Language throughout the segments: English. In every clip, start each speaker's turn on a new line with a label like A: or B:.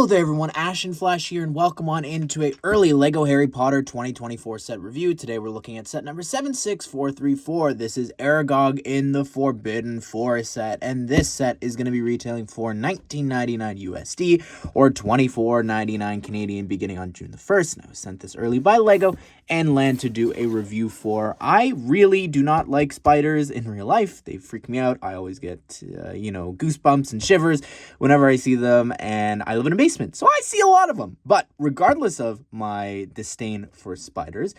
A: Hello there everyone, Ashnflash here, and welcome on into a early LEGO Harry Potter 2024 set review. Today we're looking at set number 76434. This is Aragog in the Forbidden Forest set, and this set is going to be retailing for $19.99 USD or $24.99 Canadian beginning on June the 1st. And I was sent this early by LEGO and Land to do a review for. I really do not like spiders in real life. They freak me out. I always get, goosebumps and shivers whenever I see them, and I live in a basement, so I see a lot of them. But regardless of my disdain for spiders,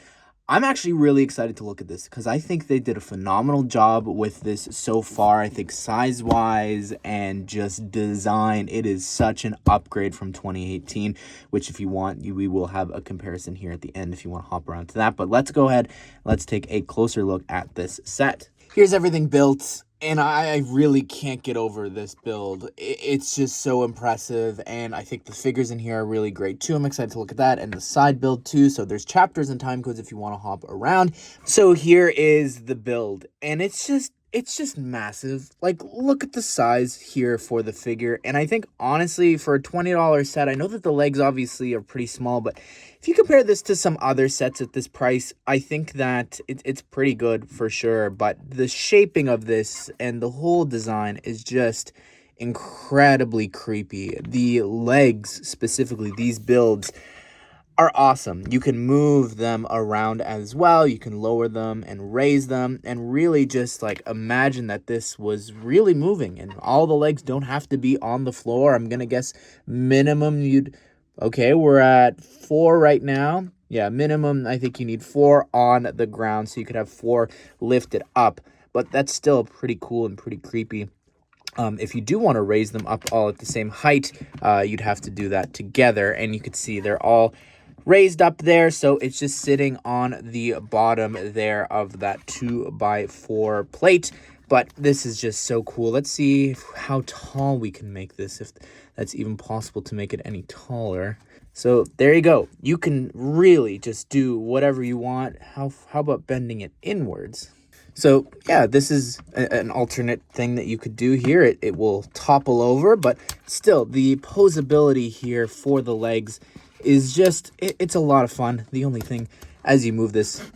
A: I'm actually really excited to look at this because I think they did a phenomenal job with this so far. I think size-wise and just design, it is such an upgrade from 2018, which if you want, we will have a comparison here at the end if you want to hop around to that. But let's go ahead, let's take a closer look at this set. Here's everything built. And I really can't get over this build. It's just so impressive, and I think the figures in here are really great too. I'm excited to look at that, and the side build too. So there's chapters and time codes if you want to hop around. So here is the build, and it's just massive. Like, look at the size here for the figure, and I think honestly for a $20 set, I know that the legs obviously are pretty small, but if you compare this to some other sets at this price, I think that it's pretty good for sure. But the shaping of this and the whole design is just incredibly creepy. The legs, specifically these builds, are awesome. You can move them around as well. You can lower them and raise them, and really just like imagine that this was really moving, and all the legs don't have to be on the floor. I'm gonna guess minimum okay, we're at 4 right now. Yeah, minimum, I think you need 4 on the ground, so you could have 4 lifted up. But that's still pretty cool and pretty creepy. If you do want to raise them up all at the same height, you'd have to do that together. And you could see they're all raised up there, so it's just sitting on the bottom there of that 2x4 plate. But this is just so cool. Let's see how tall we can make this, if that's even possible to make it any taller. So there you go. You can really just do whatever you want. How about bending it inwards? So yeah, this is an alternate thing that you could do here. It will topple over, but still the posability here for the legs is just, it's a lot of fun. The only thing as you move this,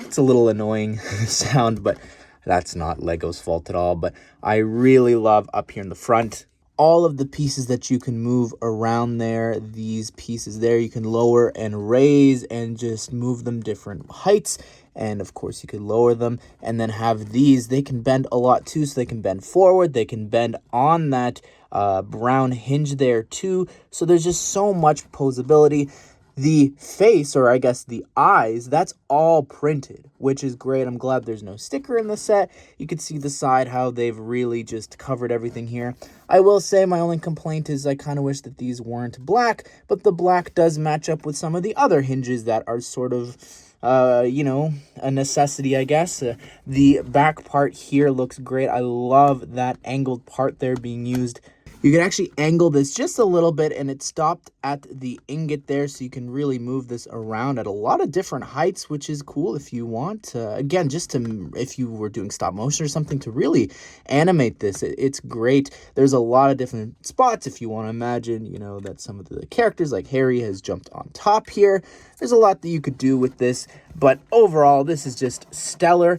A: it's a little annoying sound, but that's not LEGO's fault at all. But I really love up here in the front, all of the pieces that you can move around there. These pieces there, you can lower and raise and just move them different heights. And of course you could lower them and then have these, they can bend a lot too. So they can bend forward, they can bend on that brown hinge there too. So there's just so much posability. The face, or I guess the eyes, that's all printed, which is great. I'm glad there's no sticker in the set. You can see the side, how they've really just covered everything here. I will say my only complaint is I kind of wish that these weren't black, but the black does match up with some of the other hinges that are sort of, a necessity, I guess. The back part here looks great. I love that angled part there being used. You can actually angle this just a little bit, and it stopped at the ingot there, so you can really move this around at a lot of different heights, which is cool if you want. Again, just to, if you were doing stop motion or something, to really animate this, it's great. There's a lot of different spots if you want to imagine, that some of the characters like Harry has jumped on top here. There's a lot that you could do with this, but overall, this is just stellar.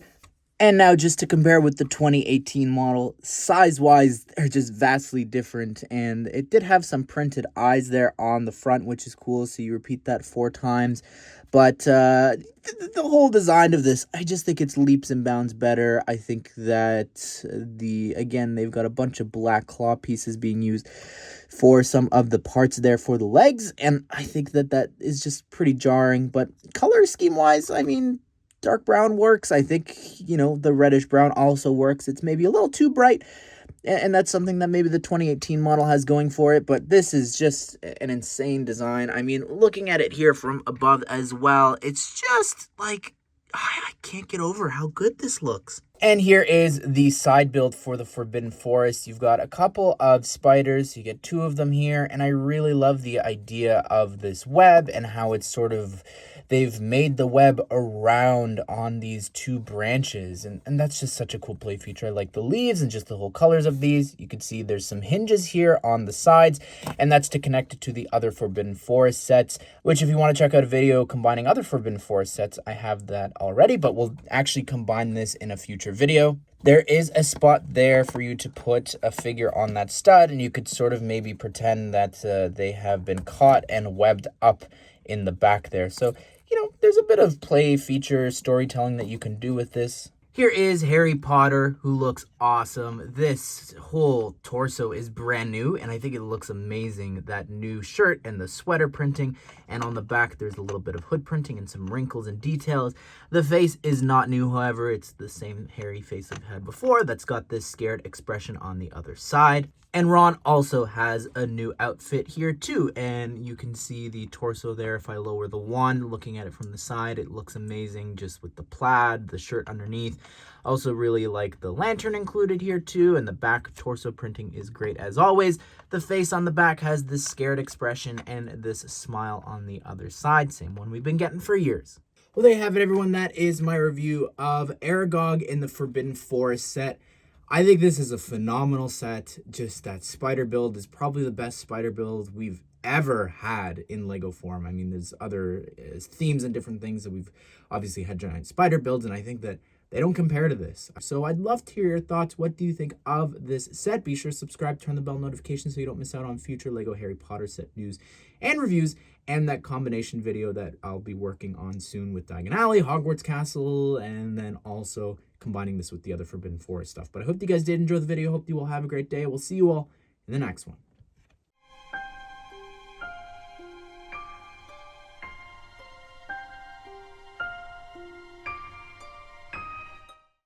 A: And now just to compare with the 2018 model, size-wise, they're just vastly different. And it did have some printed eyes there on the front, which is cool. So you repeat that 4 times. But the whole design of this, I just think it's leaps and bounds better. I think that again, they've got a bunch of black claw pieces being used for some of the parts there for the legs. And I think that is just pretty jarring. But color scheme-wise, I mean, dark brown works. I think, the reddish brown also works. It's maybe a little too bright, and that's something that maybe the 2018 model has going for it, but this is just an insane design. I mean, looking at it here from above as well, it's just like, I can't get over how good this looks. And here is the side build for the Forbidden Forest. You've got a couple of spiders. You get 2 of them here, and I really love the idea of this web and how it's sort of they've made the web around on these two branches, and that's just such a cool play feature. I like the leaves and just the whole colors of these. You can see there's some hinges here on the sides, and that's to connect it to the other Forbidden Forest sets, which if you want to check out a video combining other Forbidden Forest sets, I have that already, but we'll actually combine this in a future video. There is a spot there for you to put a figure on that stud, and you could sort of maybe pretend that they have been caught and webbed up in the back there. So, you know, there's a bit of play feature storytelling that you can do with this. Here is Harry Potter, who looks awesome. This whole torso is brand new, and I think it looks amazing. That new shirt and the sweater printing, and on the back there's a little bit of hood printing and some wrinkles and details. The face is not new, however. It's the same Harry face I've had before that's got this scared expression on the other side. And Ron also has a new outfit here too, and you can see the torso there. If I lower the wand, looking at it from the side, it looks amazing just with the plaid, the shirt underneath. Also really like the lantern included here too, and the back torso printing is great as always. The face on the back has this scared expression and this smile on the other side, same one we've been getting for years. Well, there you have it, everyone. That is my review of Aragog in the Forbidden Forest set. I think this is a phenomenal set. Just that spider build is probably the best spider build we've ever had in Lego form. I mean, there's other themes and different things that we've obviously had giant spider builds, and I think that they don't compare to this. So I'd love to hear your thoughts. What do you think of this set? Be sure to subscribe, turn the bell notification so you don't miss out on future Lego Harry Potter set news and reviews, and that combination video that I'll be working on soon with Diagon Alley, Hogwarts Castle, and then also combining this with the other Forbidden Forest stuff. But I hope you guys did enjoy the video. Hope you all have a great day. We'll see you all in the next one.